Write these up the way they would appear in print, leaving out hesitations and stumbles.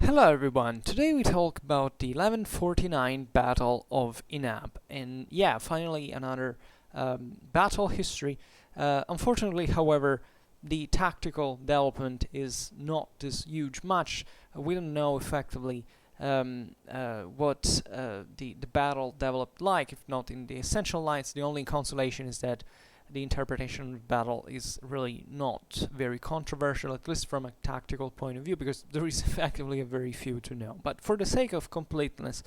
Hello everyone, today we talk about the 1149 Battle of Inab, and yeah, finally another battle history. Unfortunately, however, the tactical development is not this huge much. We don't know effectively what the battle developed like, if not in the essential lines. The only consolation is that the interpretation of the battle is really not very controversial, at least from a tactical point of view, because there is effectively a very few to know. But for the sake of completeness,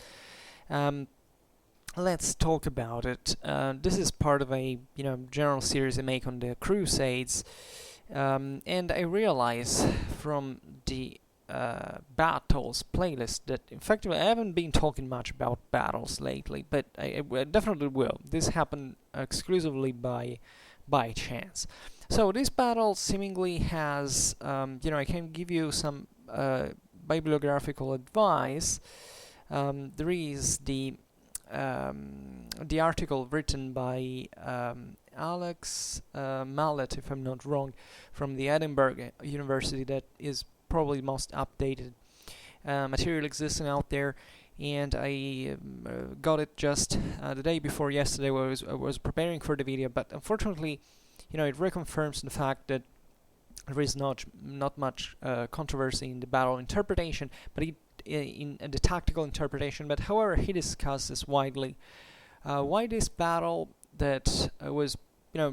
let's talk about it. This is part of a general series I make on the Crusades, and I realize from the battles playlist that effectively I haven't been talking much about battles lately, but I definitely will. This happened exclusively by chance. So this battle seemingly has, I can give you some bibliographical advice. There is the article written by Alex Mallet, if I'm not wrong, from the Edinburgh University, that is probably the most updated material existing out there, and I got it just the day before yesterday when I was preparing for the video. But unfortunately, it reconfirms the fact that there is not much controversy in the battle interpretation, but in the tactical interpretation. But however, he discusses widely why this battle that was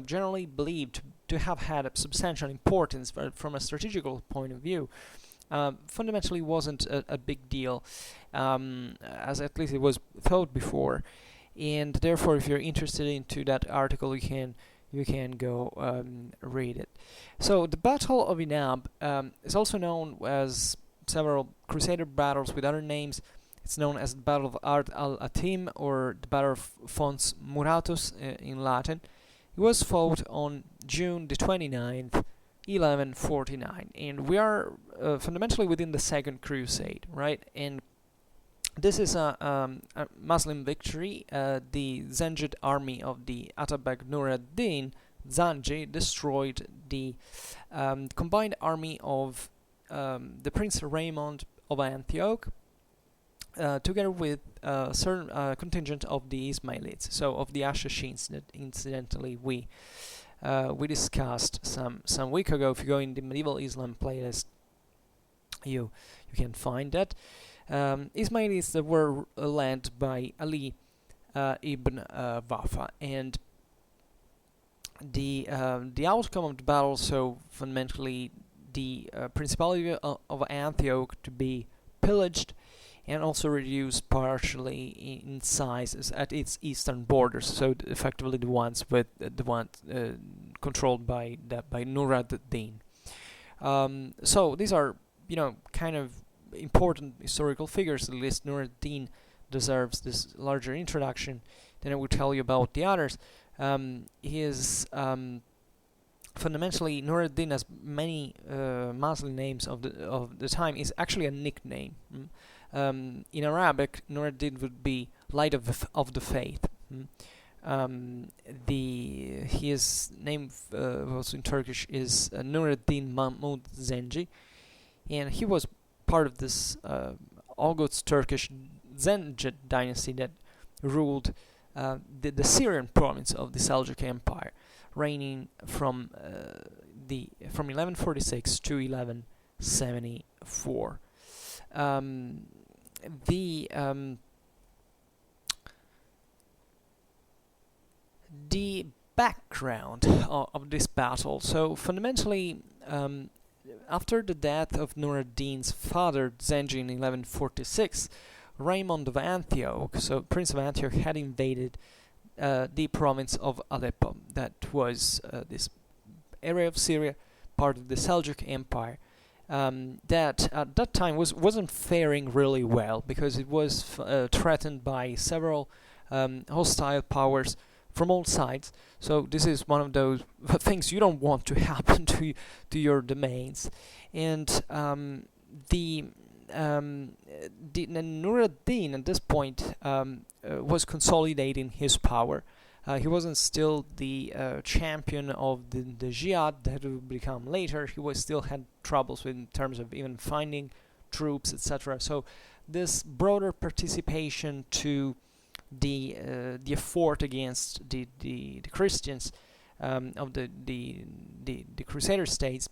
generally believed to have had a substantial importance from a strategical point of view, fundamentally wasn't a big deal, as at least it was thought before. And therefore, if you're interested into that article, you can go read it. So the Battle of Inab is also known as several Crusader battles with other names. It's known as the Battle of Ard al-Atim, or the Battle of Fons Muratus in Latin. It was fought on June the 29th, 1149, and we are fundamentally within the Second Crusade, right? And this is a Muslim victory. The Zengid army of the Atabeg Nur ad-Din Zanji destroyed the combined army of the Prince Raymond of Antioch, together with a certain contingent of the Ismailites, so of the Ashashins that incidentally we discussed some week ago. If you go in the Medieval Islam playlist, you can find that. Ismailites that were led by Ali ibn Wafa, and the outcome of the battle, so fundamentally the Principality of Antioch to be pillaged and also reduced partially in size at its eastern borders, so effectively the ones controlled by Nur ad-Din. So these are kind of important historical figures. At least Nur ad-Din deserves this larger introduction. Then I will tell you about the others. He is fundamentally, Nur ad-Din, as many Muslim names of the time, is actually a nickname. In Arabic, Nur ad-Din would be light of the faith. His name also in Turkish is Nur ad-Din Mahmud Zengi, and he was part of this Oghuz Turkish Zengid dynasty that ruled the Syrian province of the Seljuk Empire, reigning from 1146 to 1174. The background of this battle. So fundamentally, after the death of Nur ad-Din's father Zengi in 1146, Raymond of Antioch, so Prince of Antioch, had invaded the province of Aleppo, that was this area of Syria, part of the Seljuk Empire, that at that time wasn't faring really well, because it was threatened by several hostile powers from all sides. So this is one of those things you don't want to happen to your domains. And Nur ad-Din at this point was consolidating his power. He wasn't still the champion of the jihad that would become later. He still had troubles in terms of even finding troops, etc. So this broader participation to the effort against the Christians of the Crusader states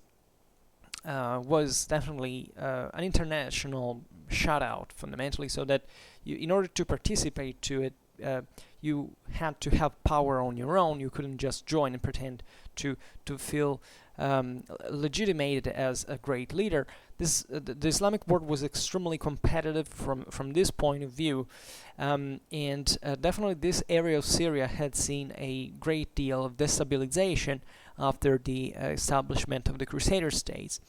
was definitely an international shutout fundamentally, so that in order to participate to it, you had to have power on your own. You couldn't just join and pretend to feel legitimated as a great leader. The Islamic world was extremely competitive from this point of view, and definitely this area of Syria had seen a great deal of destabilization after the establishment of the Crusader states,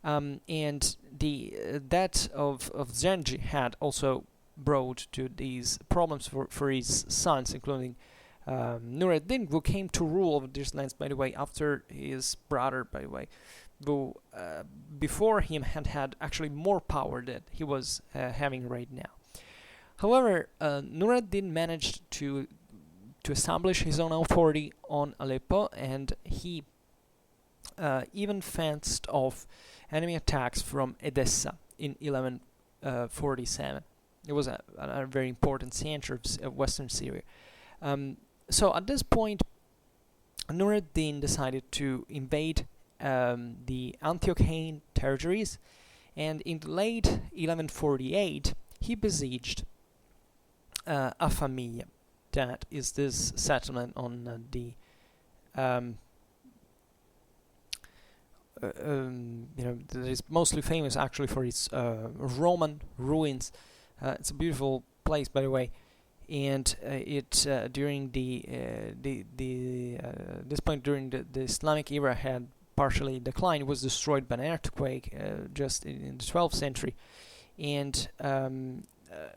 and the death of Zengi had also brought to these problems for his sons, including Nur ad-Din, who came to rule over these lands, by the way, after his brother, by the way, who before him had actually more power that he was having right now. However, Nur ad-Din managed to establish his own authority on Aleppo, and he even fenced off enemy attacks from Edessa in 1147. It was a very important center of western Syria. So at this point, Nur ad-Din decided to invade the Antiochian territories, and in late 1148 he besieged Afamia. That is this settlement on the that is mostly famous actually for its Roman ruins. It's a beautiful place, by the way, and it during this point during the Islamic era had partially declined. It was destroyed by an earthquake just in the 12th century, and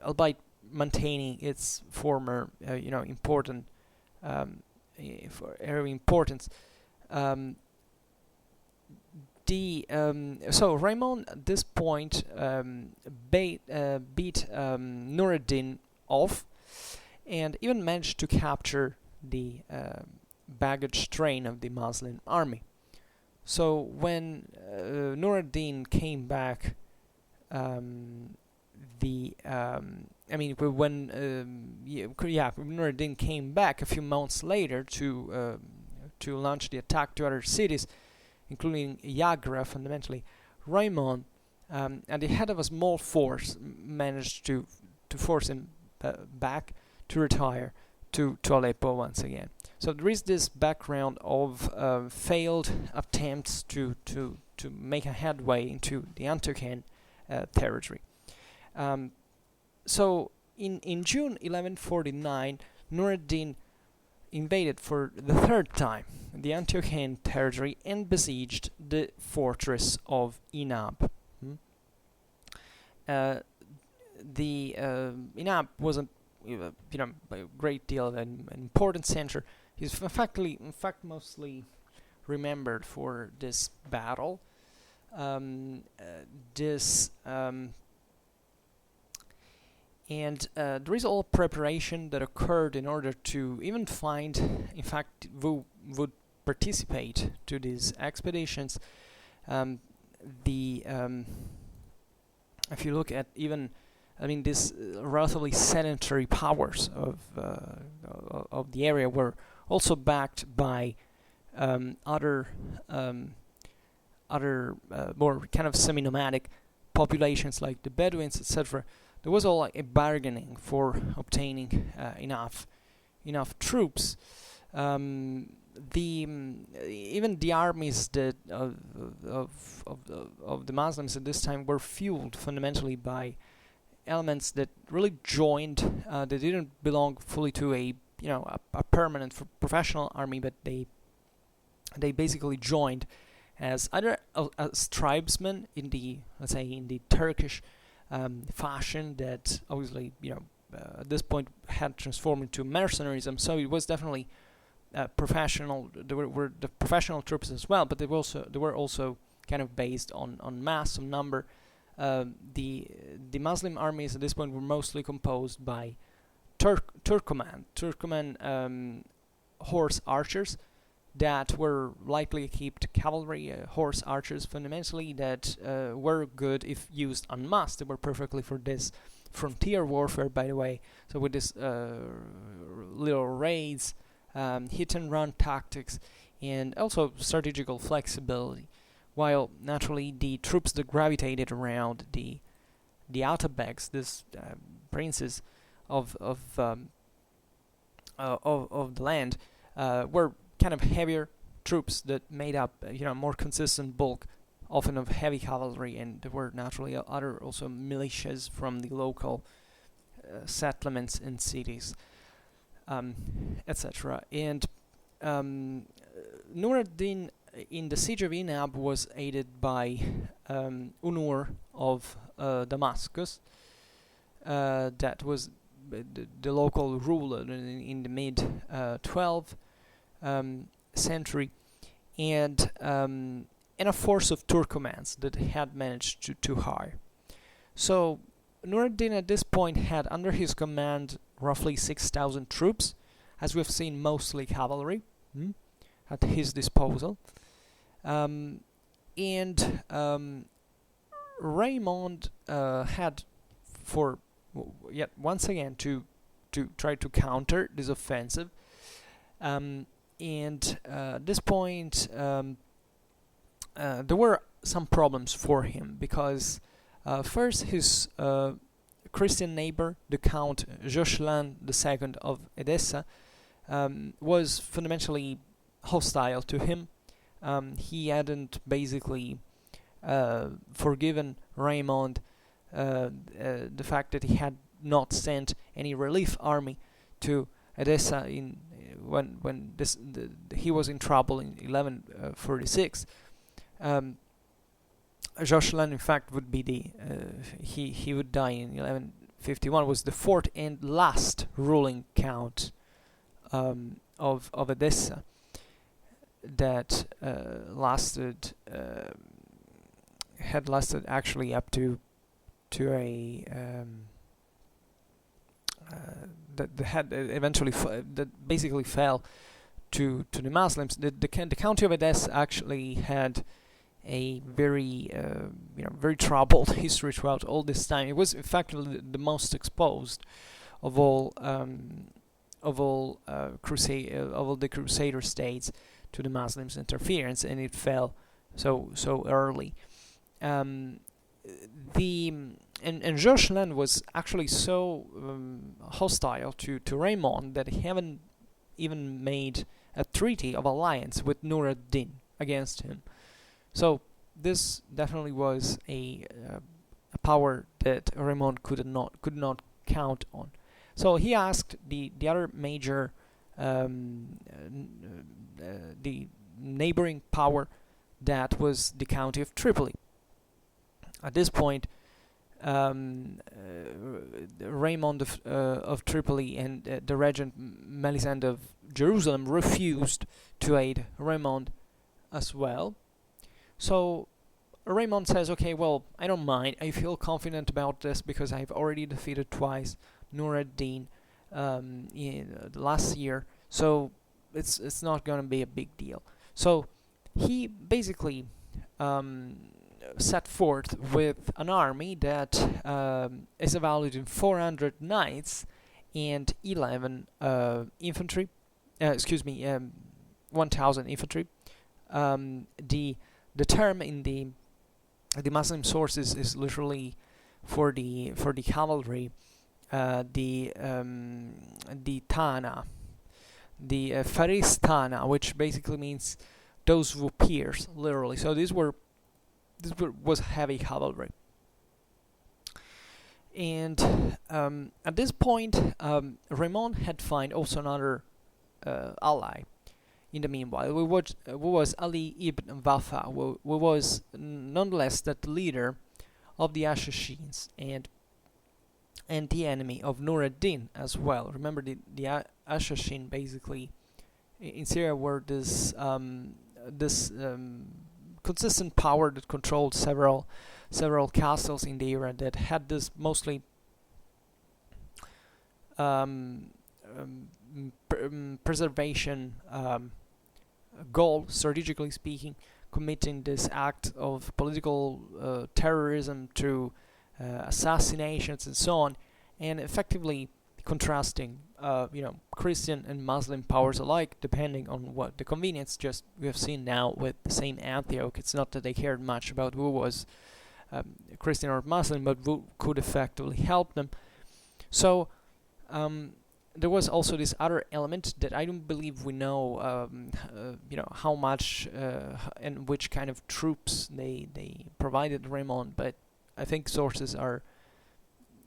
albeit maintaining its former important for area importance. So Raymond at this point beat Nur ad-Din off, and even managed to capture the baggage train of the Muslim army. So when Nur ad-Din came back, when Nur ad-Din came back a few months later to launch the attack to other cities, including Yagra, fundamentally, Raymond, at the head of a small force, managed to force him back to retire to Aleppo once again. So there is this background of failed attempts to make a headway into the Antiochian territory. So in June 1149, Nur ad-Din invaded for the third time the Antiochian territory and besieged the fortress of Inab. Inab was a great deal of an important center. He's in fact mostly remembered for this battle. And there is all preparation that occurred in order to even find, in fact, who would participate to these expeditions. If you look at even, these relatively sedentary powers of the area were also backed by other more kind of semi-nomadic populations like the Bedouins, etc. There was all like a bargaining for obtaining enough troops. Even the armies that of the Muslims at this time were fueled fundamentally by elements that really joined. They didn't belong fully to a permanent professional army, but they basically joined as either as tribesmen in the, let's say, in the Turkish fashion that obviously at this point had transformed into mercenarism. So it was definitely professional. There were the professional troops as well, but they were also kind of based on mass, on number. The Muslim armies at this point were mostly composed by Turkoman horse archers that were lightly equipped cavalry, horse archers fundamentally, that were good if used en masse. They were perfectly for this frontier warfare, by the way. So with this little raids, hit and run tactics, and also strategical flexibility. While naturally the troops that gravitated around the Atabeks, this princes of the land, were kind of heavier troops that made up more consistent bulk, often of heavy cavalry, and there were naturally other also militias from the local settlements and cities, etc. And Nur ad-Din in the siege of Inab was aided by Unur of Damascus, that was the local ruler in the mid 12th century, and a force of Turkomans that had managed to hire. So Nur ad-Din at this point had under his command roughly 6,000 troops, as we've seen, mostly cavalry, at his disposal. And Raymond had, for yet once again, to try to counter this offensive. And at this point, there were some problems for him, because first his Christian neighbor, the Count Joscelin II of Edessa, was fundamentally hostile to him. He hadn't basically forgiven Raymond the fact that he had not sent any relief army to Edessa when he was in trouble in 1146. Joscelin, in fact, would be he would die in 1151. Was the fourth and last ruling count of Edessa, that had lasted actually up to a that had eventually that basically fell to the Muslims. The county of Edessa actually had a very very troubled history throughout all this time. It was in fact the most exposed of all the Crusader states to the Muslims' interference, and it fell so early. And Joscelin was actually so hostile to Raymond that he haven't even made a treaty of alliance with Nur ad-Din against him. So this definitely was a power that Raymond could not count on. So he asked the other major the neighboring power, that was the county of Tripoli. At this point, Raymond of Tripoli and the regent Melisende of Jerusalem refused to aid Raymond as well. So Raymond says, okay, well, I don't mind. I feel confident about this because I've already defeated twice Nur ad-Din in last year, so it's not going to be a big deal. So he basically set forth with an army that is evaluated in 400 knights and 11 infantry. 1,000 infantry. The term in the Muslim sources is literally for the cavalry, the Tana, the Faris Tana, which basically means those who pierce, literally. So this was heavy cavalry. And at this point, Raymond had found also another ally. In the meanwhile, who was Ali ibn Wafa, who was nonetheless the leader of the Ashashins and the enemy of Nur ad-Din as well. Remember, the Ashashin basically in Syria were this consistent power that controlled several castles in the area, that had this mostly preservation goal, strategically speaking, committing this act of political terrorism through assassinations and so on, and effectively contrasting, Christian and Muslim powers alike, depending on what the convenience. Just we have seen now with the same Antioch, it's not that they cared much about who was Christian or Muslim, but who could effectively help them. So there was also this other element that I don't believe we know, how much and which kind of troops they provided Raymond, but I think sources are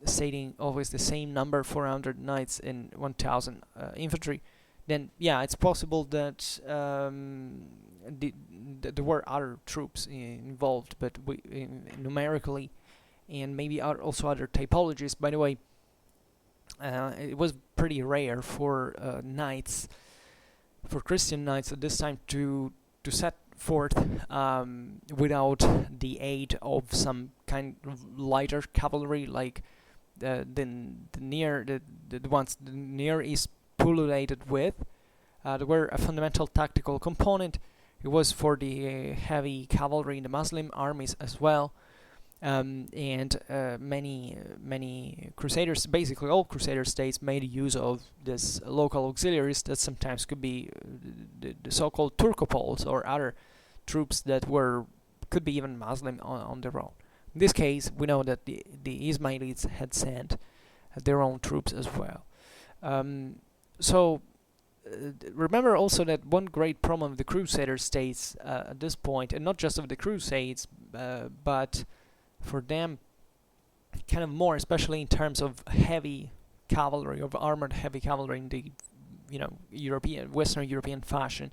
stating always the same number: 400 knights and 1,000 infantry. Then yeah, it's possible that there were other troops involved, but numerically, and maybe also other typologies. By the way, it was pretty rare for knights, for Christian knights at this time, to set forth without the aid of some kind of lighter cavalry, like the ones the Near East pullulated with. They were a fundamental tactical component. It was for the heavy cavalry in the Muslim armies as well. And many crusaders, basically all crusader states, made use of this local auxiliaries that sometimes could be the so-called Turcopoles, or other troops that could be even Muslim on their own. In this case, we know that the Ismailids had sent their own troops as well. So remember also that one great problem of the Crusader states at this point, and not just of the Crusades, but for them, kind of more, especially in terms of heavy cavalry, of armored heavy cavalry in the Western European fashion,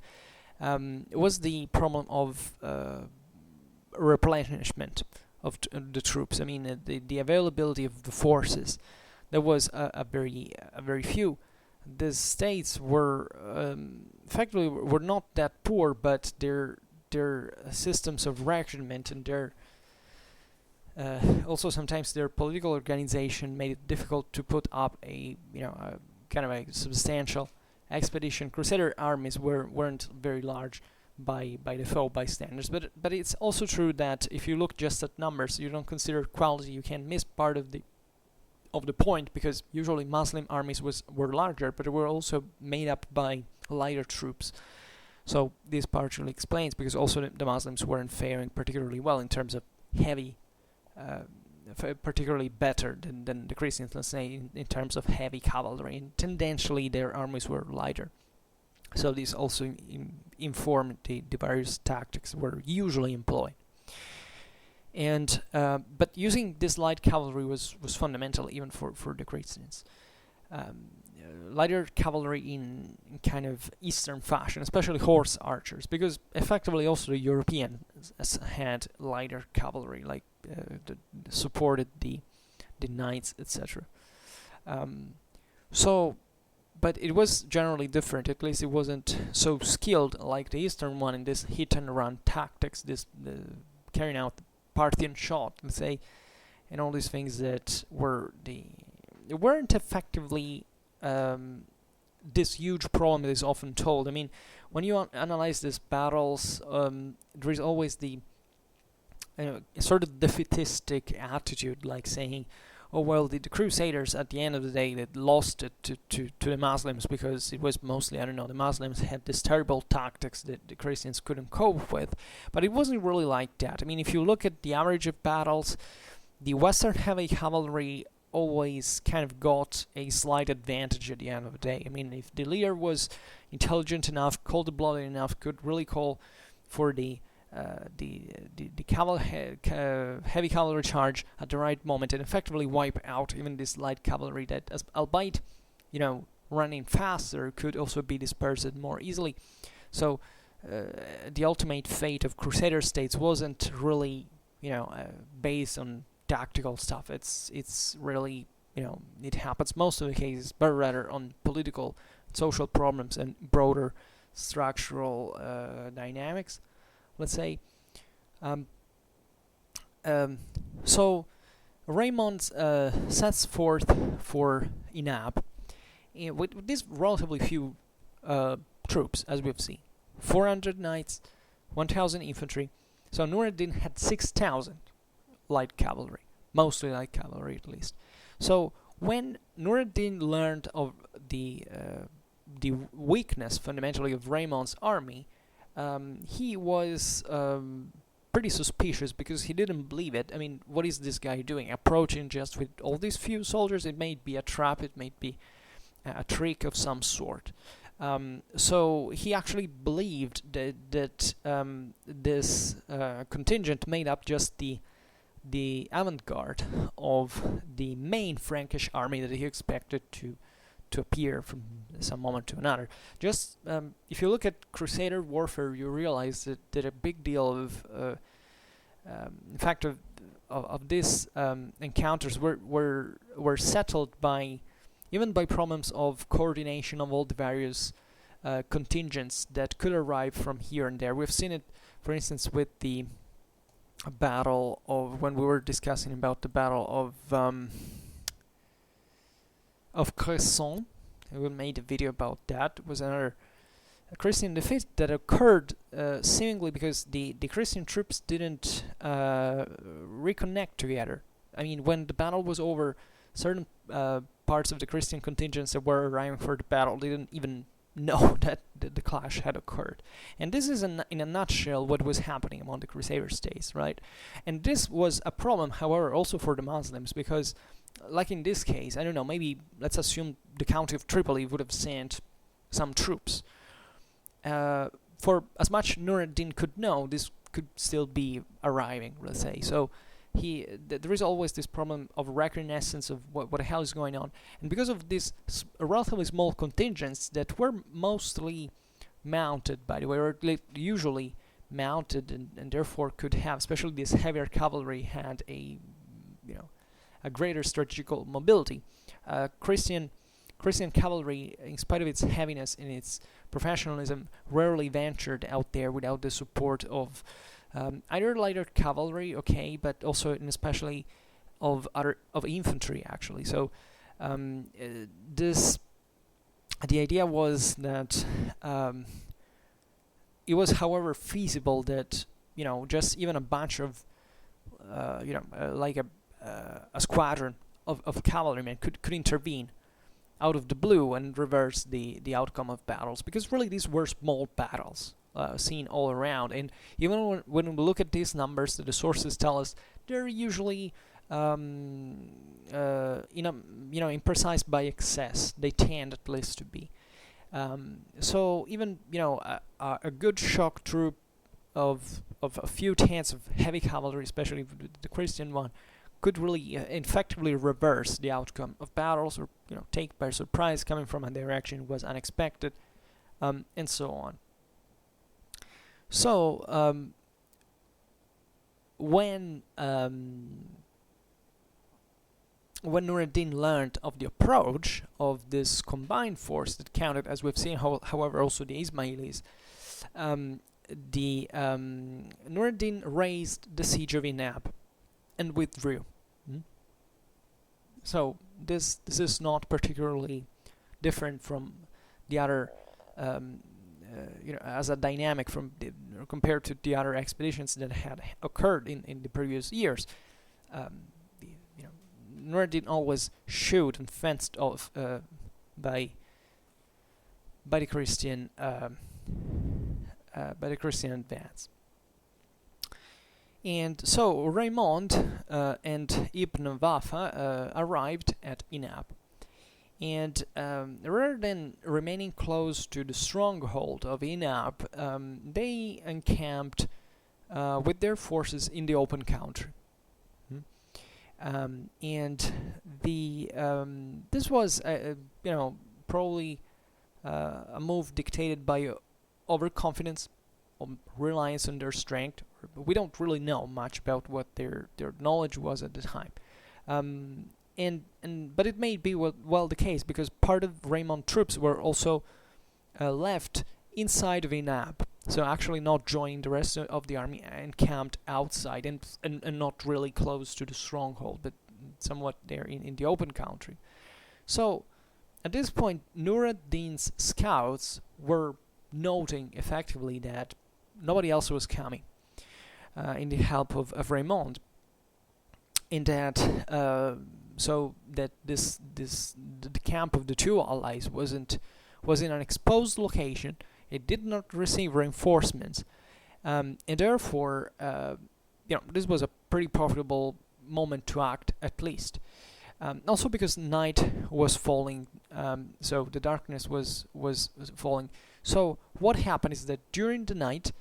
it was the problem of replenishment of the troops. I mean, the availability of the forces. There was a very few. The states were effectively were not that poor, but their systems of regiment and their also sometimes their political organization made it difficult to put up a kind of a substantial expedition. Crusader armies weren't very large by the foe, by standards, but it's also true that if you look just at numbers, you don't consider quality, you can miss part of the point, because usually Muslim armies were larger, but they were also made up by lighter troops. So this partially explains, because also the Muslims weren't faring particularly well in terms of heavy, particularly better than the Christians, let's say, in terms of heavy cavalry, and tendentially their armies were lighter. So this also informed the various tactics were usually employed. And but using this light cavalry was fundamental even for the Christians. Lighter cavalry in kind of Eastern fashion, especially horse archers, because effectively also the Europeans had lighter cavalry, like that supported the knights, etc. But it was generally different. At least it wasn't so skilled like the Eastern one in this hit and run tactics, carrying out Parthian shot, let's say, and all these things that weren't effectively this huge problem that is often told. I mean, when you analyze these battles, there is always the sort of defeatistic attitude, like saying, oh well, the Crusaders at the end of the day that lost it to the Muslims, because it was mostly, the Muslims had this terrible tactics that the Christians couldn't cope with. But it wasn't really like that. I mean, if you look at the average of battles, the Western heavy cavalry always kind of got a slight advantage at the end of the day. I mean, if the leader was intelligent enough, cold-blooded enough, could really call for the heavy cavalry charge at the right moment and effectively wipe out even this light cavalry that, albeit running faster, could also be dispersed more easily. So the ultimate fate of Crusader states wasn't really based on tactical stuff. It's really it happens most of the cases, but rather on political, social problems and broader structural dynamics, let's say. So Raymond sets forth for Inab with these relatively few troops, as we've seen, 400 knights, 1,000 infantry. So Nur ad-Din had 6,000 light cavalry, mostly light cavalry at least. So when Nur ad-Din learned of the weakness fundamentally of Raymond's army, he was pretty suspicious because he didn't believe it. I mean, what is this guy doing? Approaching just with all these few soldiers? It may be a trap, it may be a trick of some sort. So he actually believed that this contingent made up just the avant-garde of the main Frankish army that he expected to appear from some moment to another. Just if you look at Crusader warfare, you realize that a big deal of, in fact, of these encounters were settled by even by problems of coordination of all the various contingents that could arrive from here and there. We've seen it, for instance, with the battle of when we were discussing about the battle of Cresson. We made a video about that. It was another Christian defeat that occurred seemingly because the Christian troops didn't reconnect together. I mean, when the battle was over, certain parts of the Christian contingents that were arriving for the battle didn't even know that the clash had occurred. And this is in a nutshell what was happening among the Crusader states, right? And this was a problem, however, also for the Muslims, because like in this case, I don't know, maybe let's assume the county of Tripoli would have sent some troops. For as much Nur ad-Din could know, this could still be arriving, let's say. So there is always this problem of reconnaissance of what the hell is going on. And because of these relatively small contingents that were mostly mounted, by the way, or usually mounted, and therefore could have, especially this heavier cavalry, had a greater strategical mobility. Christian cavalry, in spite of its heaviness and its professionalism, rarely ventured out there without the support of either lighter cavalry, okay, but also and especially of infantry, actually. So the idea was that it was, however, feasible that just even a bunch of like a squadron of cavalrymen could intervene out of the blue and reverse the outcome of battles, because really these were small battles seen all around. And even when we look at these numbers that the sources tell us, they're usually imprecise by excess. They tend at least to be. So even a good shock troop of a few tens of heavy cavalry, especially the Christian one, could really effectively reverse the outcome of battles, or take by surprise coming from a direction was unexpected, and so on. So when Nur ad-Din learned of the approach of this combined force that counted, as we've seen, however, also the Ismailis, Nur ad-Din raised the siege of Inab and withdrew. So this is not particularly different from the other, as a dynamic compared to the other expeditions that had occurred in the previous years. Nur ad-Din always shoot and fenced off by the Christian advance. And so Raymond and Ibn Wafa arrived at Inab, and rather than remaining close to the stronghold of Inab, they encamped with their forces in the open country. And this was probably a move dictated by overconfidence, reliance on their strength. We don't really know much about what their knowledge was at the time, but it may be well the case, because part of Raymond's troops were also left inside of Inab, so actually not joining the rest of the army, encamped outside and not really close to the stronghold, but somewhat there in the open country. So at this point, Nur ad-Din's scouts were noting effectively that nobody else was coming in the help of Raymond, in that so that the camp of the two allies was in an exposed location. It did not receive reinforcements, and therefore, this was a pretty profitable moment to act, at least. Also because night was falling, so the darkness was falling. So what happened is that during the night,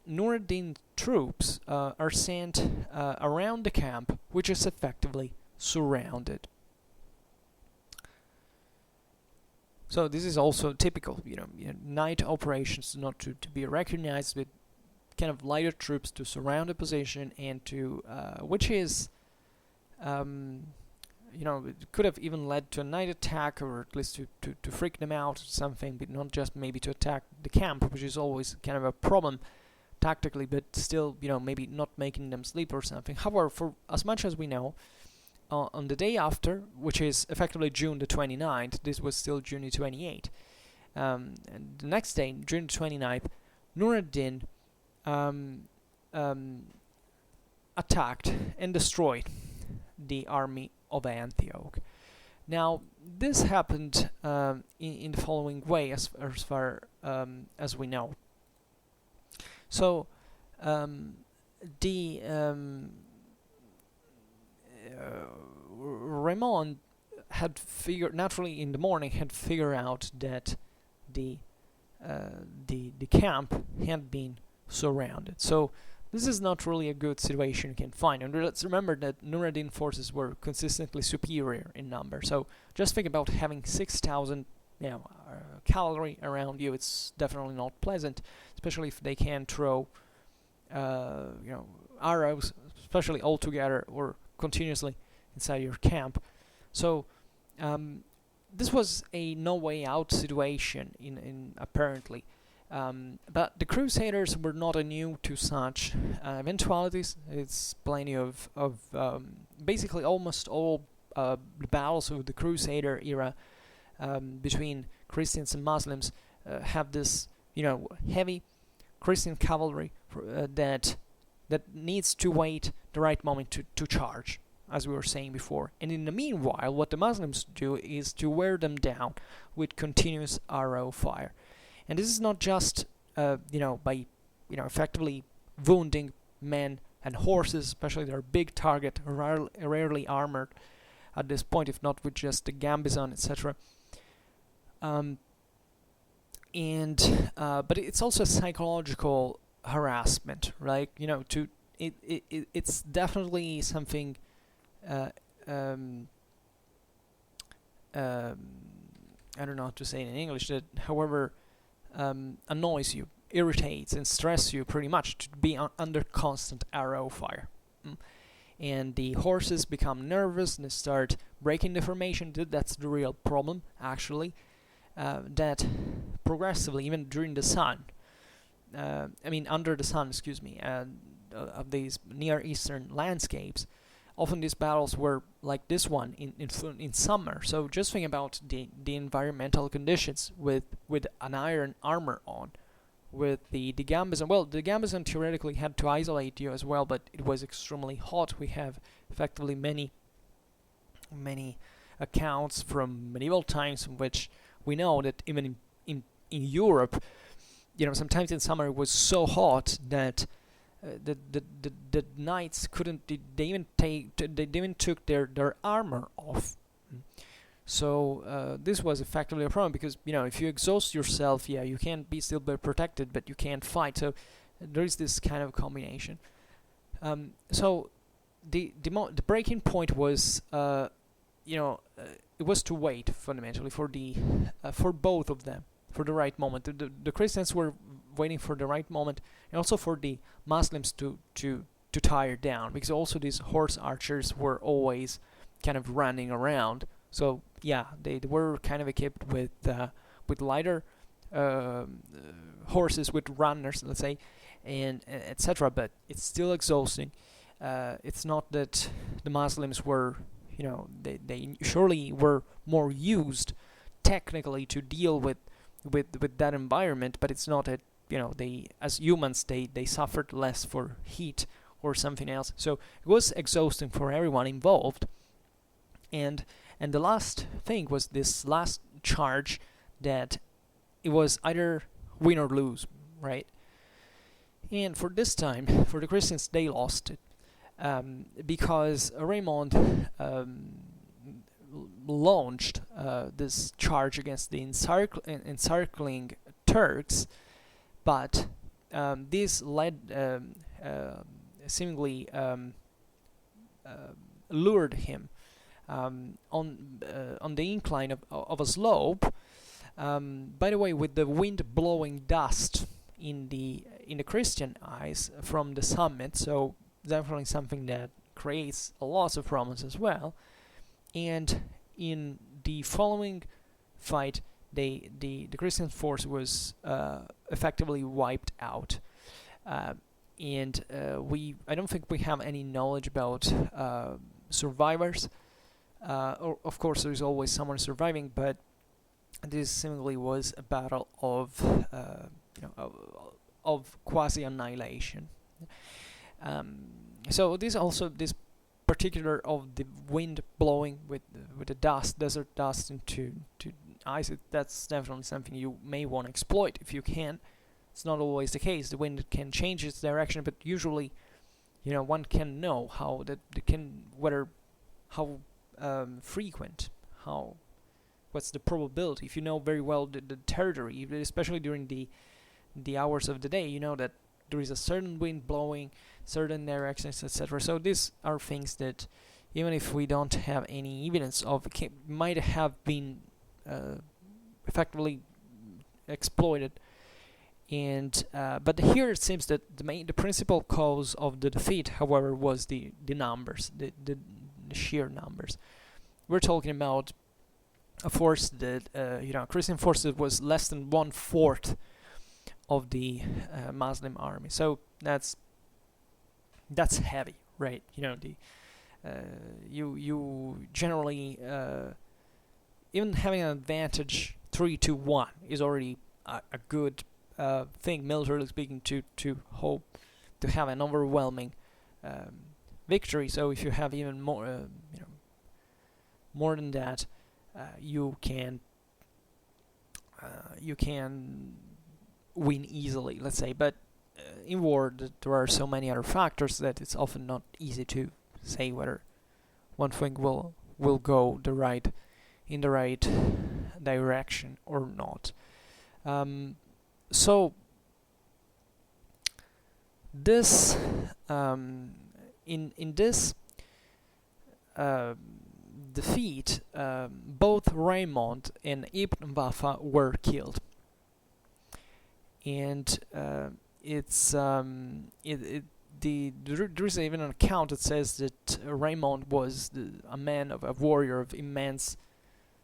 Nur ad-Din troops are sent around the camp, which is effectively surrounded. So this is also typical, night operations not to be recognized with kind of lighter troops to surround a position and to, which is, it could have even led to a night attack, or at least to freak them out or something, but not just maybe to attack the camp, which is always kind of a problem tactically, but still, maybe not making them sleep or something. However, for as much as we know, on the day after, which is effectively June the 29th, this was still June the 28th, and the next day, June the 29th, Nur ad-Din attacked and destroyed the army of Antioch. Now, this happened in the following way, as far as we know. So, Raymond had naturally in the morning had figured out that the camp had been surrounded. So this is not really a good situation you can find. And let's remember that Nur ad-Din forces were consistently superior in number. So just think about having 6,000 cavalry around you. It's definitely not pleasant, especially if they can throw arrows, especially all together or continuously inside your camp. So this was a no way out situation in apparently. But the Crusaders were not immune to such eventualities. It's plenty of basically almost all battles of the Crusader era between Christians and Muslims have this, heavy Christian cavalry that needs to wait the right moment to charge, as we were saying before. And in the meanwhile, what the Muslims do is to wear them down with continuous arrow fire. And this is not just, by, effectively wounding men and horses, especially their big target, rarely armored at this point, if not with just the gambizon, etc. But it's also psychological harassment, right? It's definitely something. I don't know how to say it in English. That, however, annoys you, irritates, and stresses you pretty much to be under constant arrow fire. And the horses become nervous and they start breaking the formation. That's the real problem, actually. That progressively, even during the sun, under the sun, of these Near Eastern landscapes, often these battles were like this one in summer. So just think about the environmental conditions with an iron armor on, with the gambizon. Well, the gambizon theoretically had to isolate you as well, but it was extremely hot. We have effectively many accounts from medieval times in which we know that even in Europe, sometimes in summer it was so hot that the knights couldn't. They even took their armor off. So this was effectively a problem, because if you exhaust yourself, you can be still be protected, but you can't fight. So there is this kind of combination. So the breaking point was it was to wait fundamentally for both of them, for the right moment. The Christians were waiting for the right moment, and also for the Muslims to tire down, because also these horse archers were always kind of running around. So they were kind of equipped with lighter horses, with runners, let's say, and etc. But it's still exhausting. It's not that the Muslims were, they surely were more used technically to deal with with that environment, but it's not that, they, as humans, they suffered less for heat or something else. So it was exhausting for everyone involved. And the last thing was this last charge, that it was either win or lose, right? And for this time, for the Christians, they lost it, because Raymond launched this charge against the encircling Turks, but this led seemingly lured him on the incline of a slope. By the way, with the wind blowing dust in the Christian eyes from the summit, so definitely something that creates a lot of problems as well. And in the following fight, the Christian force was effectively wiped out. And I don't think we have any knowledge about survivors. Of course, there's always someone surviving, but this seemingly was a battle of quasi annihilation. So this particular of the wind blowing with the dust, desert dust into ice, that's definitely something you may want to exploit if you can. It's not always the case. The wind can change its direction, but usually, one can know how frequent, what's the probability. If you know very well the territory, especially during the hours of the day, you know that there is a certain wind blowing, certain directions, etc. So these are things that, even if we don't have any evidence of, might have been effectively exploited. And but here it seems that the principal cause of the defeat, however, was the numbers, the sheer numbers. We're talking about a force that Christian force that was less than 1/4 of the Muslim army. So that's heavy, right? You generally even having an advantage 3-1 is already a good thing, militarily speaking, to hope to have an overwhelming victory. So if you have even more, more than that, you can win easily, let's say. But in war, there are so many other factors that it's often not easy to say whether one thing will go in the right direction or not. So this in this defeat, both Raymond and Ibn Wafa were killed, and there is even an account that says that Raymond was a warrior of immense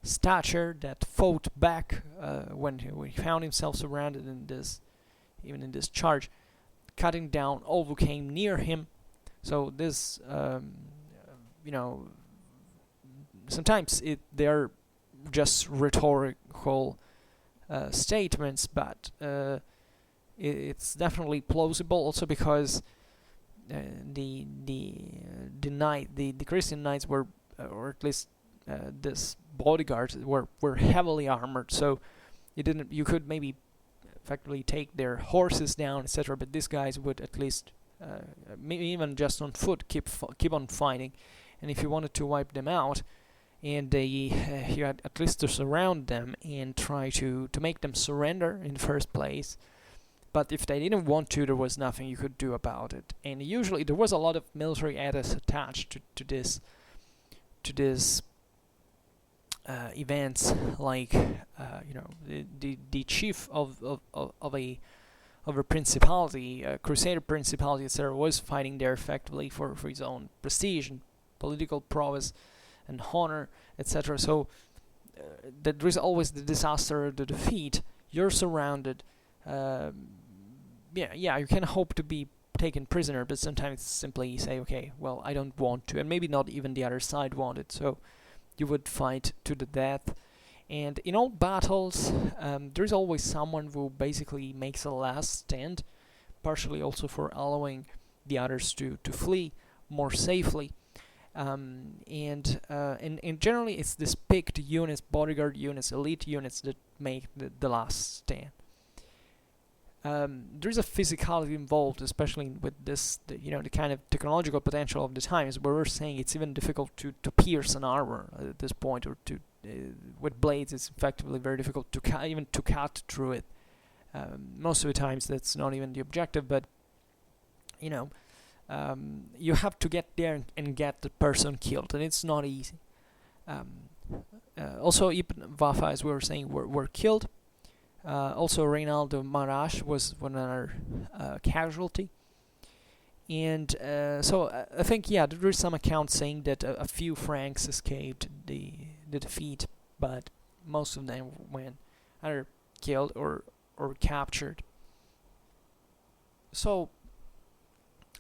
stature that fought back when he found himself surrounded in this charge, cutting down all who came near him. So this, sometimes they are just rhetorical statements, but it's definitely plausible. Also because the Christian knights were, or at least this bodyguards were heavily armored, so you could maybe effectively take their horses down, etc. But these guys would at least, maybe even just on foot, keep on fighting. And if you wanted to wipe them out, and you had at least to surround them and try to make them surrender in the first place. But if they didn't want to, there was nothing you could do about it. And usually there was a lot of military edits attached to this events, like the chief of a principality, crusader principality, etc., was fighting there effectively for his own prestige and political prowess and honor, etc. So that there is always the disaster, the defeat. You're surrounded. You can hope to be taken prisoner, but sometimes simply say, okay, well, I don't want to, and maybe not even the other side wanted. So you would fight to the death, And in all battles, there's always someone who basically makes a last stand, partially also for allowing the others to flee more safely. And generally, it's this picked units, bodyguard units, elite units that make the last stand. There's a physicality involved, especially with this, the kind of technological potential of the times, where we're saying it's even difficult to pierce an armor at this point, or to with blades. It's effectively very difficult to even to cut through it. Most of the times, that's not even the objective, but you have to get there and get the person killed, and it's not easy. Also, Ibn Wafa, as we were saying, were killed. Also, Reynaldo Marash was one other casualty. And so I think, yeah, there is some accounts saying that a few Franks escaped the defeat, but most of them went either killed or captured. So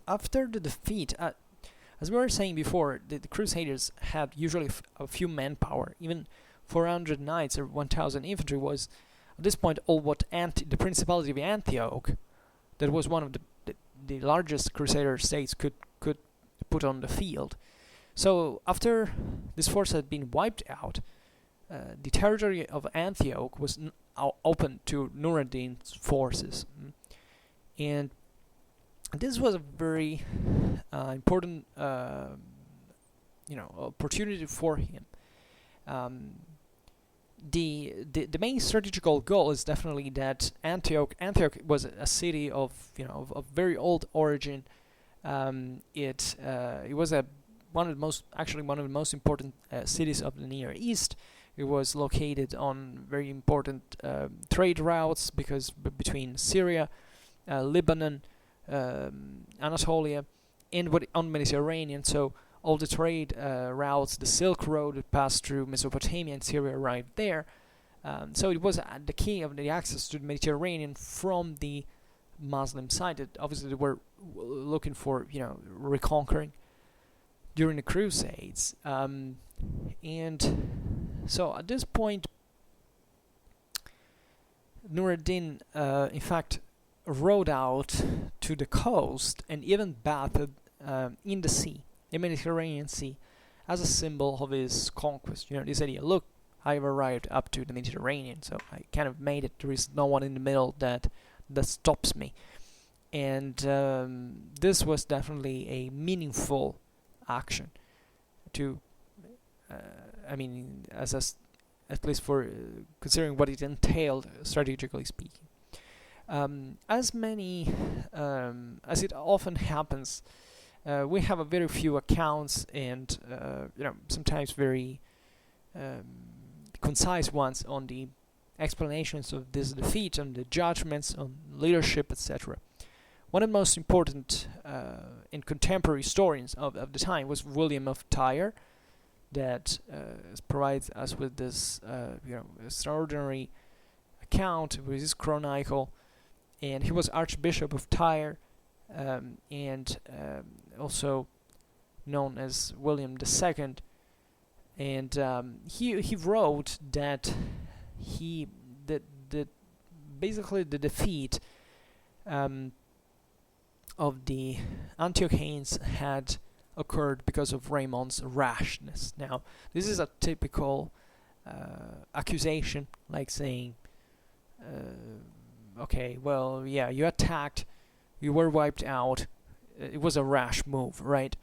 after the defeat, as we were saying before, the Crusaders had usually a few manpower. Even 400 knights or 1,000 infantry was at this point all what the Principality of Antioch, that was one of the largest Crusader states, could put on the field. So after this force had been wiped out, the territory of Antioch was open to Nur ad-Din's forces, and this was a very important opportunity for him. The main strategical goal is definitely that Antioch was a city of very old origin. It was one of the most important cities of the Near East. It was located on very important trade routes, because between Syria, Lebanon, Anatolia, and on Mediterranean. So all the trade routes, the Silk Road that passed through Mesopotamia and Syria, arrived there. So it was the key of the access to the Mediterranean from the Muslim side that obviously they were looking for, reconquering during the Crusades. And so at this point, Nur ad-Din, in fact, rode out to the coast and even bathed in the sea, the Mediterranean Sea, as a symbol of his conquest. This idea, look, I've arrived up to the Mediterranean, so I kind of made it. There is no one in the middle that stops me. And this was definitely a meaningful action to, at least for considering what it entailed, strategically speaking. As it often happens, we have a very few accounts, and sometimes very concise ones on the explanations of this defeat, on the judgments, on leadership, etc. One of the most important and contemporary historians of the time was William of Tyre, that provides us with this extraordinary account with his chronicle. And he was Archbishop of Tyre, and also known as William II. And he wrote that basically the defeat of the Antiochians had occurred because of Raymond's rashness. Now, this is a typical accusation, like saying, okay, well, yeah, you attacked, you were wiped out, it was a rash move, right?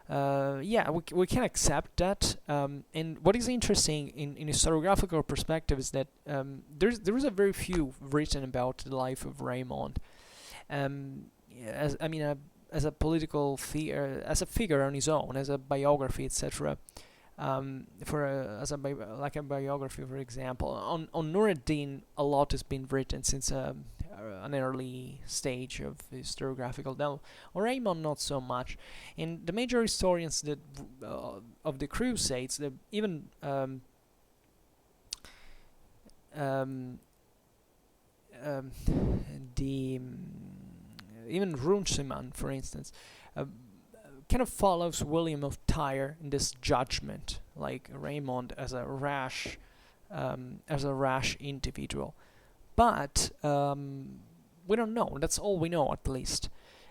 Yeah, we can accept that. And what is interesting in historiographical perspective is that there is a very few written about the life of Raymond. As a political figure, as a figure on his own, as a biography, etc. As a biography, for example, on Nur ad-Din, a lot has been written since an early stage of historiographical novel. On Raymond, not so much. And the major historians that of the Crusades, even even Runciman, for instance, kind of follows William of Tyre in this judgment, like Raymond as a rash as a rash individual. But we don't know. That's all we know, at least.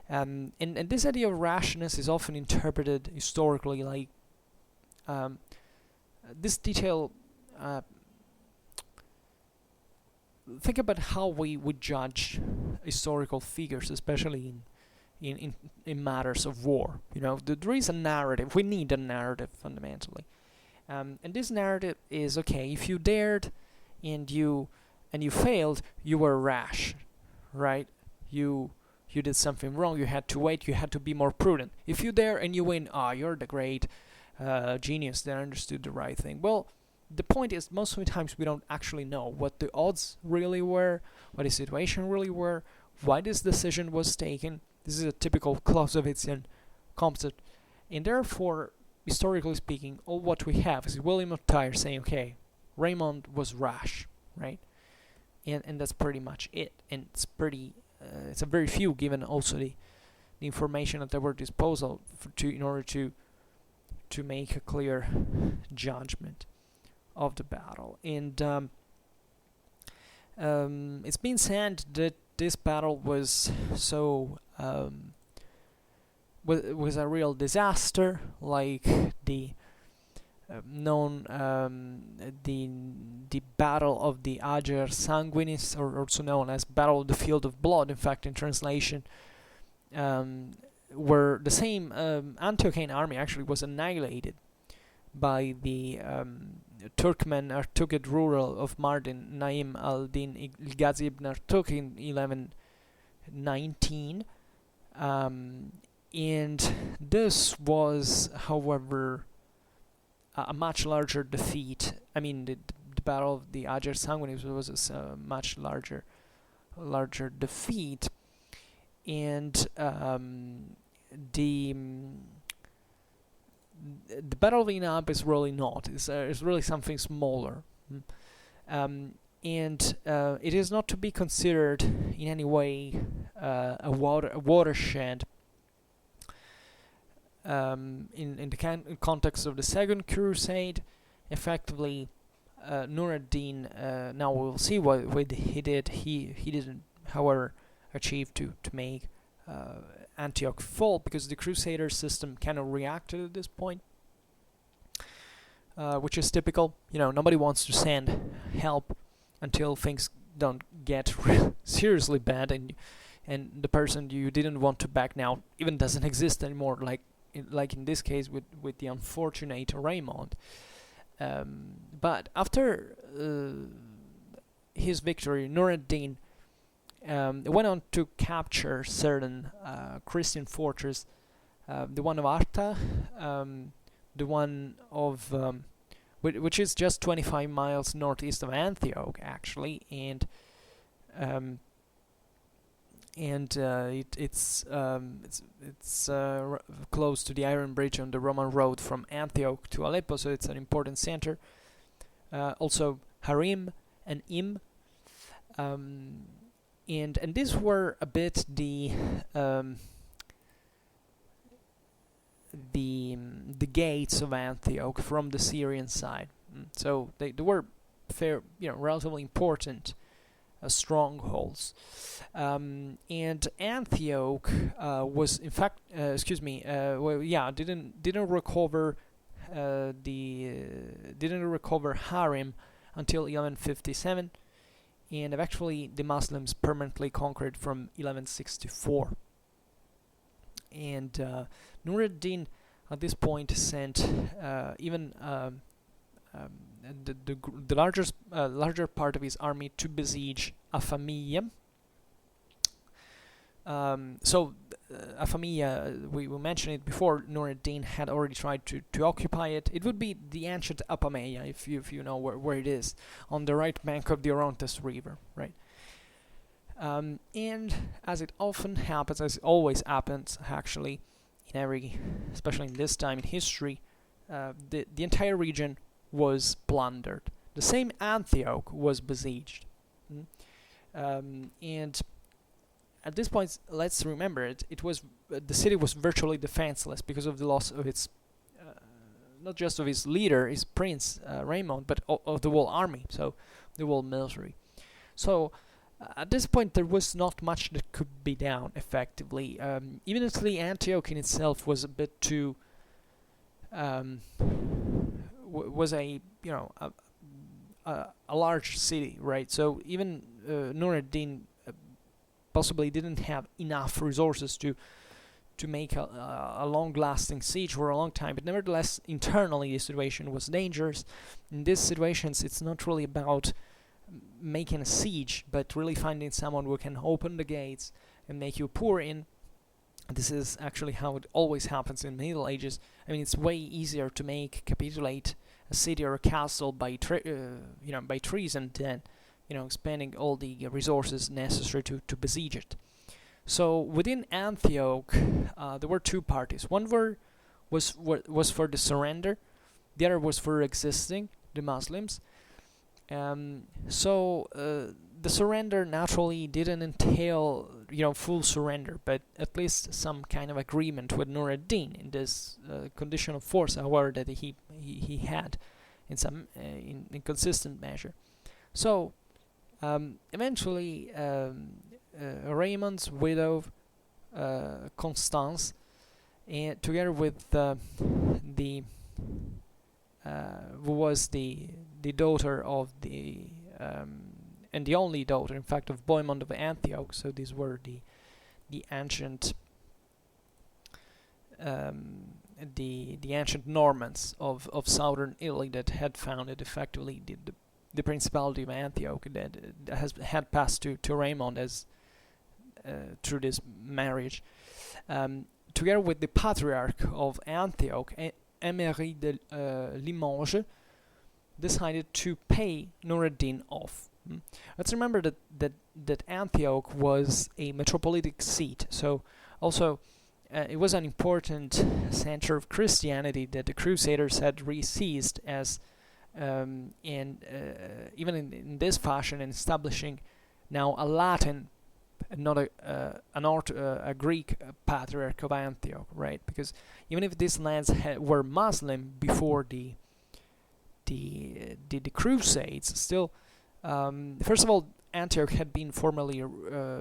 And this idea of rashness is often interpreted historically like this detail. Think about how we would judge historical figures, especially in matters of war. There is a narrative. We need a narrative fundamentally, and this narrative is okay. If you dared, and you failed, you were rash, right? You did something wrong. You had to wait. You had to be more prudent. If you dare and you win, you're the great genius that understood the right thing. Well, the point is, most of the times we don't actually know what the odds really were, what the situation really were, why this decision was taken. This is a typical Clausewitzian concept, and therefore, historically speaking, all what we have is William of Tyre saying, okay, Raymond was rash, right? And that's pretty much it. And it's a very few, given also the information at our disposal in order to make a clear judgment of the battle. And it's been said that this battle was was a real disaster, like the the Battle of the Ager Sanguinis, or also known as Battle of the Field of Blood, in fact, in translation, where the same Antiochian army actually was annihilated by the Turkmen Artukid ruler of Mardin, Naim al-Din Ghazi ibn Artuk, in 1119. And this was, however, a much larger defeat. I mean, the Battle of the Ager Sanguinis was a much larger defeat, and the Battle of Inab is really not. It's really something smaller, and it is not to be considered in any way a watershed. In the context of the Second Crusade, effectively, Nur ad-Din, now we'll see what he did. He didn't, however, achieve to make Antioch fall, because the Crusader system kind of reacted at this point, which is typical. Nobody wants to send help until things don't get seriously bad, and the person you didn't want to back now even doesn't exist anymore, like in this case with the unfortunate Raymond. But after his victory, Nur ad-Din went on to capture certain Christian fortresses, the one of Arta, the one of which is just 25 miles northeast of Antioch, actually, and it's close to the Iron Bridge on the Roman road from Antioch to Aleppo, so it's an important center. Also Harim and Im, and these were a bit the gates of Antioch from the Syrian side. So they were relatively important strongholds. And Antioch was, in fact, didn't recover Harim until 1157, and eventually the Muslims permanently conquered from 1164. And Nur ad-Din at this point sent even the larger part of his army to besiege Afamiyya. Afamiyya, we mentioned it before. Nur ad-Din had already tried to occupy it. It would be the ancient Apameya, if you know where it is, on the right bank of the Orontes River, right? And as it often happens, as it always happens, actually, especially in this time in history, the entire region was plundered. The same Antioch was besieged, and at this point, let's remember it was the city was virtually defenseless because of the loss of its not just of his leader, his prince Raymond, but of the whole army, so the whole military. So at this point, there was not much that could be done effectively. Evidently, Antioch in itself was a bit too was a a large city, right? So even Nur ad-Din possibly didn't have enough resources to make a long-lasting siege for a long time. But nevertheless, internally the situation was dangerous. In these situations, it's not really about making a siege, but really finding someone who can open the gates and make you pour in. This is actually how it always happens in the Middle Ages. I mean, it's way easier to make capitulate a city or a castle by by treason than spending all the resources necessary to besiege it. So within Antioch, there were two parties. One was for the surrender, the other was for existing, the Muslims. So the surrender naturally didn't entail full surrender, but at least some kind of agreement with Nur ad-Din in this condition of force, however, that he had in some in consistent measure. So eventually, Raymond's widow, Constance, and together with who was the daughter of the and the only daughter, in fact, of Bohemond of Antioch. So these were the ancient the ancient Normans of southern Italy that had founded effectively the Principality of Antioch, that had passed to Raymond as through this marriage, together with the Patriarch of Antioch, Emery de Limoges, decided to pay Nur ad-Din off. Let's remember that Antioch was a metropolitic seat, so also it was an important center of Christianity that the Crusaders had re-seized as and even in this fashion, in establishing now a Latin, not a Greek Patriarch of Antioch, right? Because even if these lands were Muslim before the Crusades, still, first of all, Antioch had been formerly,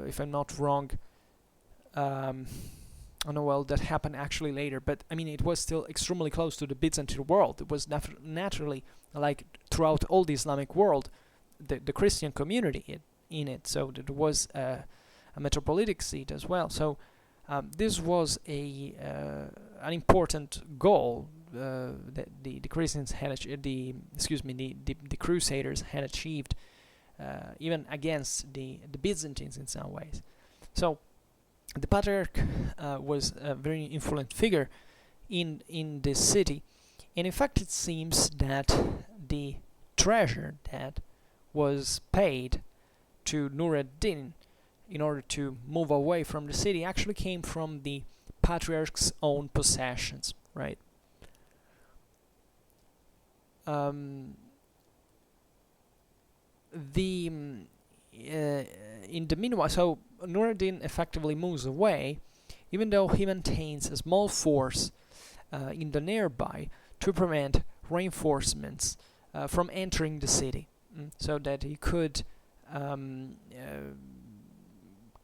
if I'm not wrong, oh no, well, that happened actually later, but I mean, it was still extremely close to the Byzantine world. It was naturally, like throughout all the Islamic world, the Christian community in it, so there was a metropolitic seat as well. So this was an important goal that the Christians had, the Crusaders had achieved, even against the Byzantines in some ways. So the Patriarch was a very influential figure in this city, and in fact it seems that the treasure that was paid to Nur ad-Din in order to move away from the city actually came from the Patriarch's own possessions, right? In the meanwhile, so Nur ad-Din effectively moves away, even though he maintains a small force in the nearby to prevent reinforcements from entering the city, so that he could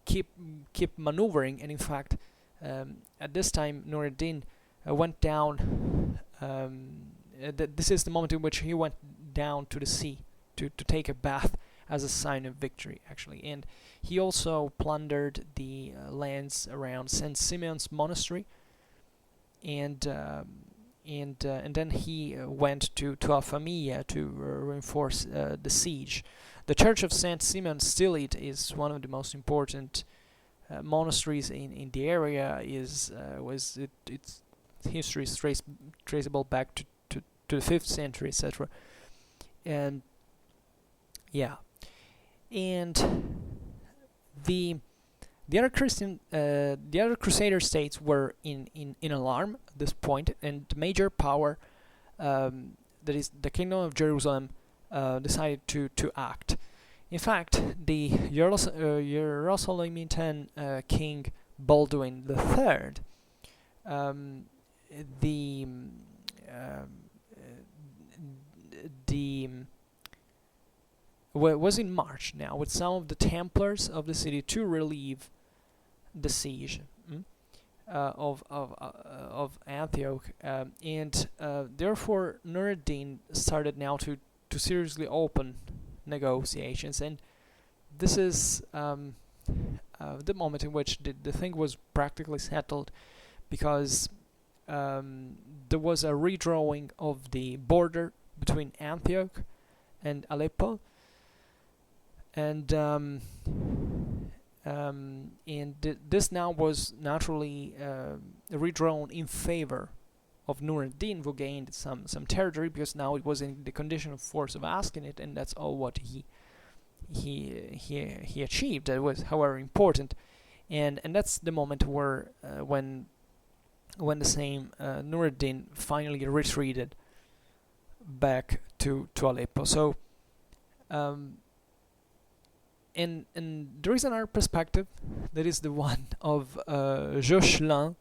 keep maneuvering. And in fact, at this time, Nur ad-Din went down. This is the moment in which he went down to the sea to take a bath as a sign of victory, actually. And he also plundered the lands around St. Simeon's Monastery, and then he went to Alfamia to reinforce the siege. The Church of St. Simeon still is one of the most important monasteries in the area. Its history is traceable back to the 5th century, etc. And yeah, and the other Crusader states were in alarm at this point, and the major power, that is the Kingdom of Jerusalem, decided to act. In fact, the Jerusalemetan King Baldwin III, the was in March now, with some of the Templars of the city to relieve the siege of Antioch, and therefore Nur ad-Din started now to seriously open negotiations, and this is the moment in which the thing was practically settled, because there was a redrawing of the border between Antioch and Aleppo, and this now was naturally redrawn in favor of Nur ad-Din, who gained some territory, because now it was in the condition of force of asking it, and that's all what he achieved. That was, however, important, and that's the moment where when the same Nur ad-Din finally retreated back to Aleppo. So and there is another perspective, that is the one of Joscelin,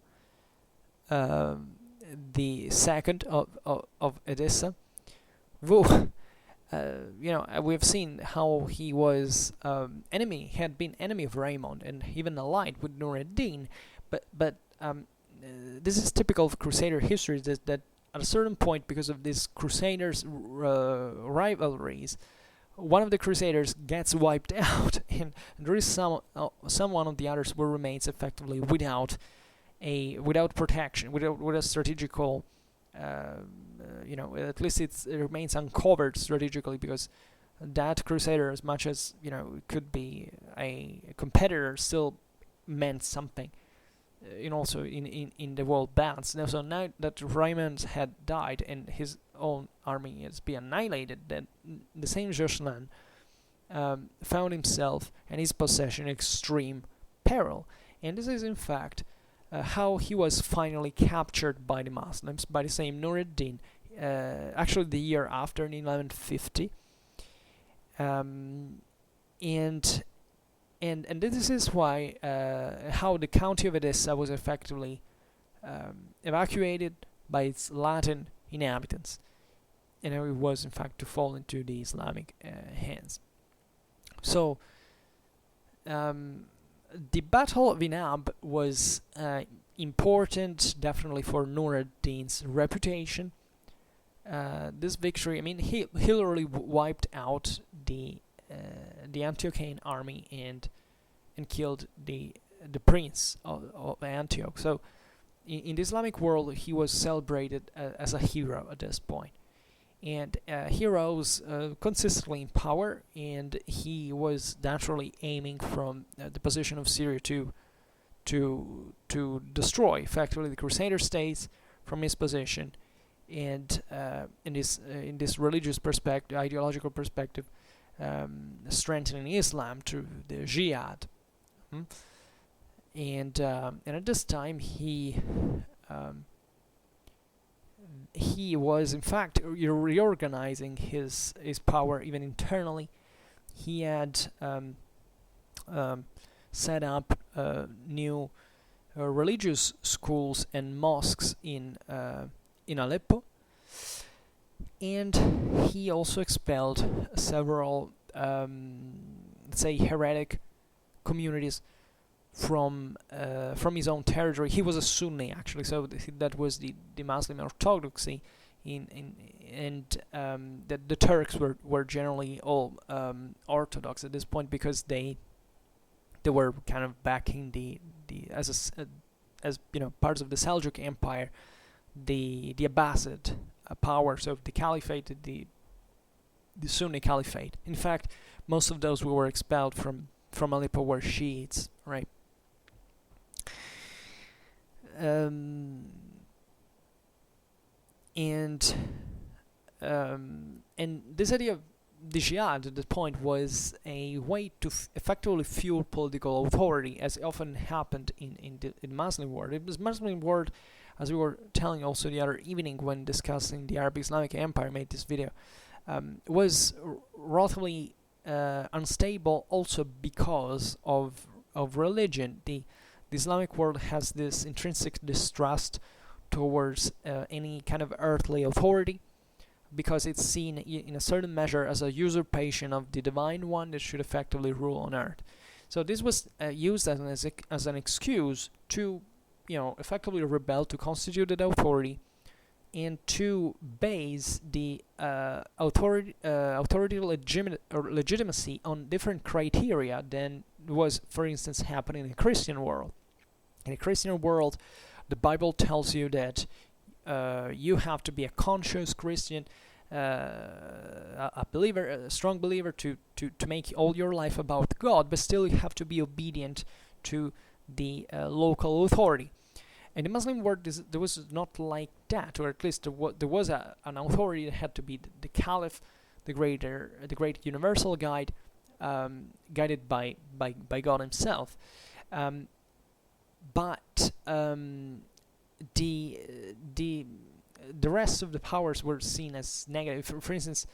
the second of Edessa, who we have seen how he was had been enemy of Raymond and even allied with Nur ad-Din, but this is typical of Crusader history, that at a certain point, because of these Crusaders' rivalries, one of the Crusaders gets wiped out, and there is some one of the others who remains effectively without protection, without strategical, at least it remains uncovered strategically, because that Crusader, as much as could be a competitor, still meant something, also in the world balance. Now, so now that Raymond had died and his own army has been annihilated, then the same Joscelin found himself and his possession in extreme peril, and this is in fact how he was finally captured by the Muslims, by the same Nur ad-Din, actually the year after, in 1150, and this is why how the county of Edessa was effectively evacuated by its Latin inhabitants, and it was in fact to fall into the Islamic hands. So the Battle of Inab was important, definitely, for Nur ad-Din's reputation. This victory, he literally wiped out the Antiochian army and killed the prince of Antioch. So in the Islamic world, he was celebrated as a hero at this point, and heroes consistently in power, and he was naturally aiming from the position of Syria to destroy effectively the Crusader states from his position, and in this religious perspective, ideological perspective, strengthening Islam through the jihad. And at this time he was in fact reorganizing his power even internally. He had set up new religious schools and mosques in Aleppo, and he also expelled several let's say heretic communities from his own territory. He was a Sunni, actually, so that was the Muslim orthodoxy and the Turks were generally all Orthodox at this point, because they were kind of backing the as parts of the Seljuk Empire, the Abbasid powers of the Caliphate, the Sunni Caliphate. In fact, most of those who were expelled from Aleppo were Shiites, right? And this idea of the jihad at that point was a way to effectively fuel political authority, as often happened in the Muslim world. It was Muslim world, as we were telling also the other evening when discussing the Arab Islamic Empire, made this video, was relatively unstable, also because of religion. The Islamic world has this intrinsic distrust towards any kind of earthly authority, because it's seen in a certain measure as a usurpation of the divine one that should effectively rule on earth. So this was used as an excuse to, effectively rebel, to constituted authority, and to base the authority legitimacy on different criteria than was, for instance, happening in the Christian world. In the Christian world, the Bible tells you that you have to be a conscious Christian, a believer, a strong believer, to make all your life about God, but still you have to be obedient to the local authority. In the Muslim world, there was not like that, or at least there was an authority that had to be the Caliph, the great universal guide, guided by God Himself. But the rest of the powers were seen as negative. For instance,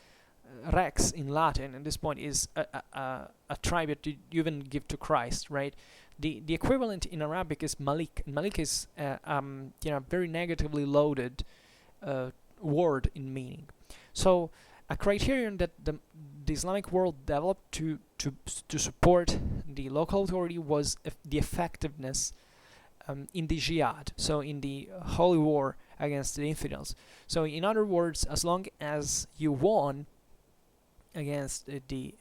Rex in Latin at this point is a tribute you even give to Christ, right? The equivalent in Arabic is Malik. Malik is very negatively loaded word in meaning. So a criterion that the Islamic world developed to support the local authority was the effectiveness in the jihad, so in the holy war against the infidels. So in other words, as long as you won against the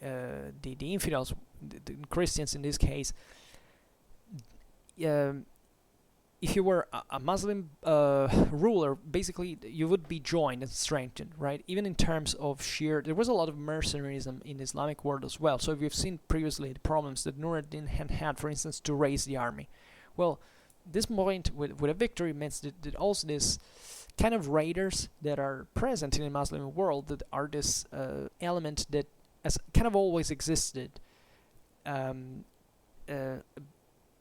infidels, the Christians in this case, if you were a Muslim ruler, basically you would be joined and strengthened, right? Even in terms of there was a lot of mercenarism in the Islamic world as well. So we've seen previously the problems that Nur ad-Din had, for instance, to raise the army. Well, this point with a victory means that also this kind of raiders that are present in the Muslim world, that are this element that has kind of always existed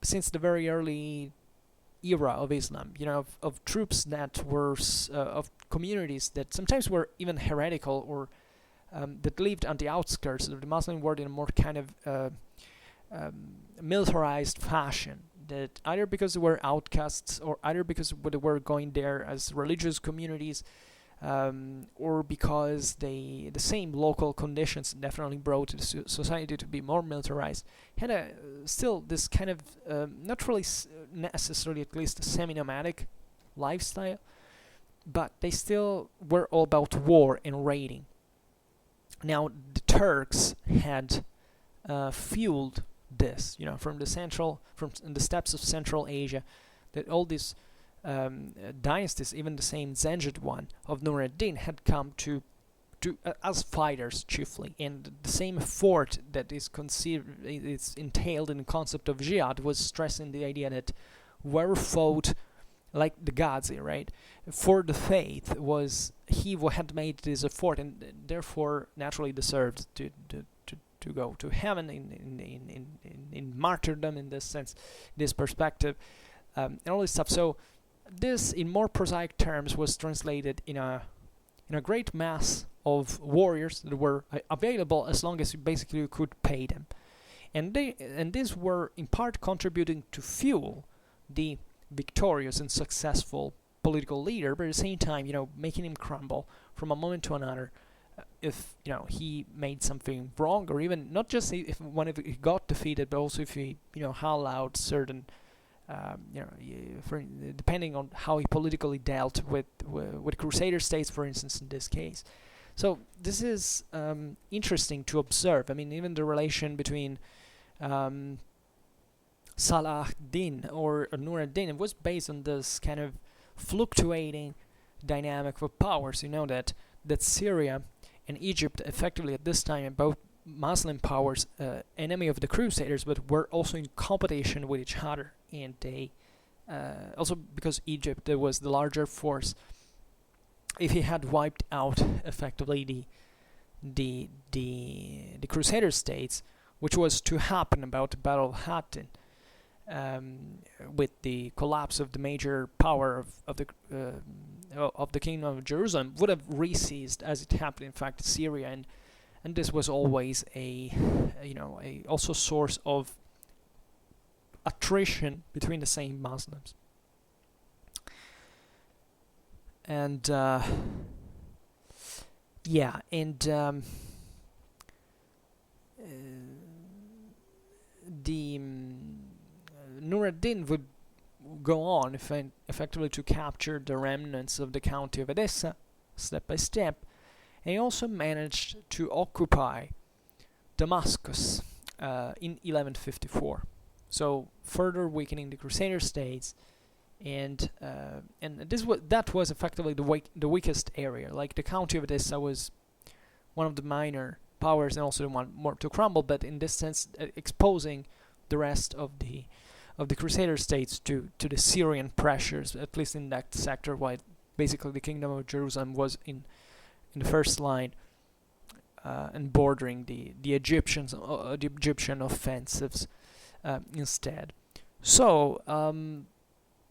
since the very early era of Islam, of troops that were of communities that sometimes were even heretical, or that lived on the outskirts of the Muslim world in a more kind of militarized fashion, that either because they were outcasts, or either because they were going there as religious communities, or because the same local conditions definitely brought the society to be more militarized, had still this kind of not really necessarily, at least, semi-nomadic lifestyle, but they still were all about war and raiding. Now the Turks had fueled this, from the steppes of Central Asia, that all these dynasties, even the same Zengid one of Nur ad-Din, had come to as fighters chiefly, and the same effort that is entailed in the concept of jihad was stressing the idea that whoever fought like the Ghazi, right, for the faith, was he who had made this effort, and therefore naturally deserved to go to heaven in martyrdom, in this sense, this perspective, and all this stuff. So this, in more prosaic terms, was translated in a great mass of warriors that were available as long as you basically could pay them, and these were in part contributing to fuel the victorious and successful political leader, but at the same time, making him crumble from a moment to another if he made something wrong, or even not just if he got defeated, but also if he allowed certain depending on how he politically dealt with Crusader states, for instance, in this case. So this is interesting to observe. I mean, even the relation between Salah ad-Din or Nur ad-Din, it was based on this kind of fluctuating dynamic of powers. That Syria and Egypt, effectively at this time, both Muslim powers, enemy of the Crusaders, but were also in competition with each other, and they also, because Egypt was the larger force, if he had wiped out effectively the Crusader states, which was to happen about the Battle of Hattin, with the collapse of the major power of the Kingdom of Jerusalem, would have re-seized, as it happened in fact, Syria, and this was always a also source of attrition between the same Muslims. And Yeah, and the Nur ad-Din would go on effectively to capture the remnants of the county of Edessa step by step, and he also managed to occupy Damascus in 1154. So further weakening the Crusader states, and that was effectively the weakest area. Like the county of Edessa was one of the minor powers and also the one more to crumble, but in this sense, exposing the rest of the Crusader states to the Syrian pressures, at least in that sector, while basically the Kingdom of Jerusalem was in the first line and bordering the Egyptians, the Egyptian offensives instead. So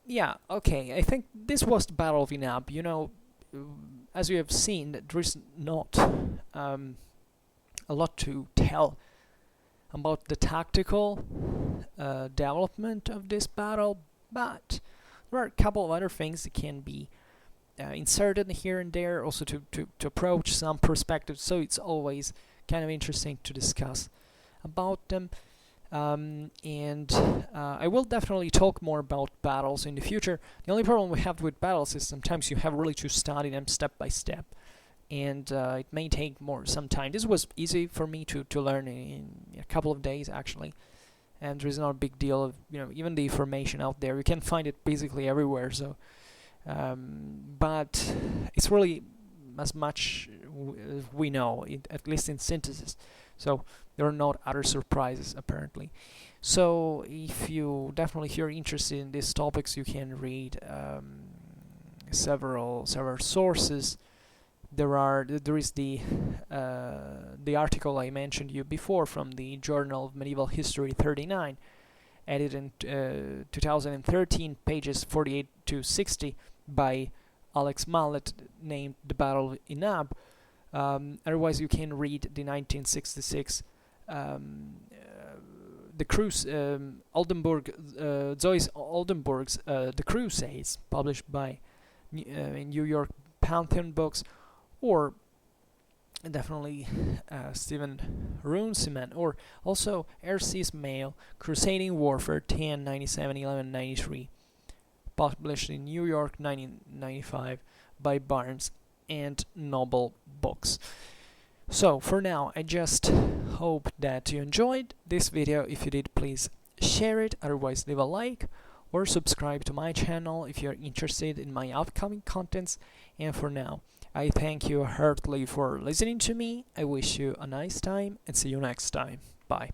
yeah, okay. I think this was the Battle of Inab. You know, as you have seen, there is not a lot to tell about the tactical development of this battle, but there are a couple of other things that can be inserted here and there, also to approach some perspectives, so it's always kind of interesting to discuss about them. And I will definitely talk more about battles in the future. The only problem we have with battles is sometimes you have really to study them step by step, and it may take some time. This was easy for me to learn in a couple of days actually, and there is not a big deal of, you know, even the information out there, you can find it basically everywhere. So but it's really as much we know, at least in synthesis, so there are not other surprises apparently. So if you you're interested in these topics, you can read several sources. There is the article I mentioned you before from the Journal of Medieval History 39, edited in 2013, pages 48 to 60, by Alex Mallet, named The Battle of Inab. Otherwise, you can read the 1966 the Crus Oldenburg Zois Oldenburg's The Crusades, published by New York Pantheon Books, or definitely Stephen Runciman, or also R.C.'s Mail, Crusading Warfare 1097-1193, published in New York 1995 by Barnes and Noble Books. So for now, I just hope that you enjoyed this video. If you did, please share it, otherwise leave a like or subscribe to my channel if you're interested in my upcoming contents. And for now, I thank you heartily for listening to me. I wish you a nice time and see you next time. Bye.